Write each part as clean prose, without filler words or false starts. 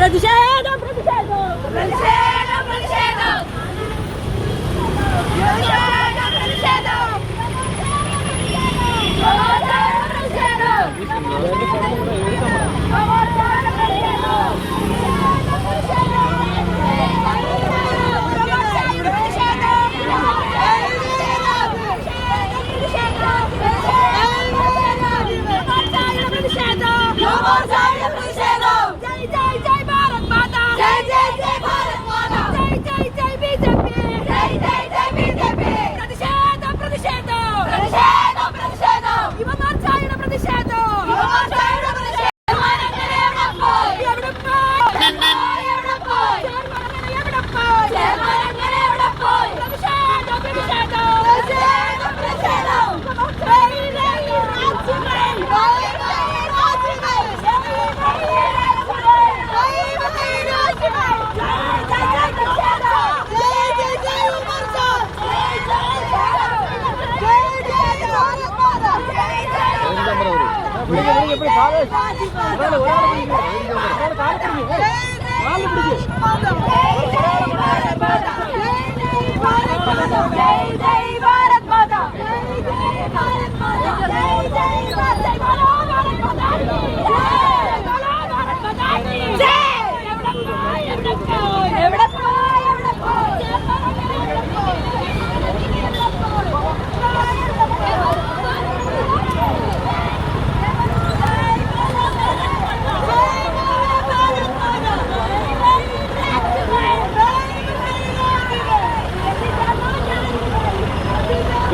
പ്രതിഷേധം പ്രതിഷേധം പ്രതിഷേധം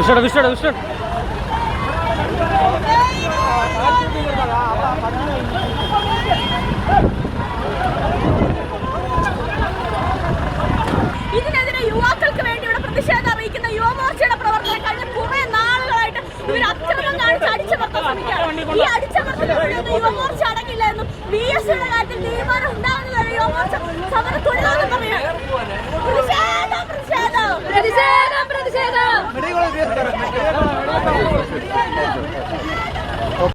പ്രതിഷേധം വിഷ്ണു ഇതിനെതിരെ യുവാക്കൾക്ക് വേണ്ടിയുള്ള പ്രതിഷേധം അറിയിക്കുന്ന യുവമോർച്ചയുടെ പ്രവർത്തനം കഴിഞ്ഞ കുറെ നാളുകളായിട്ട് ഇവർ അക്രമം കാണിച്ച് അടിച്ചമർത്താൻ ശ്രമിക്കുകയാണ്. ഈ അടിച്ചമർത്തലൊന്നും യുവമോർച്ച അടങ്ങില്ലായിരുന്നു. BSCയുടെ കാര്യത്തിൽ തീരുമാനം ഉണ്ടാകുന്നതാണ് യുവമോർച്ച സമരം തുടരുമെന്ന് പറയുകയാണ്. പ്രതിഷേധം പ്രതിഷേധം പ്രതിഷേധം പ്രതിഷേധം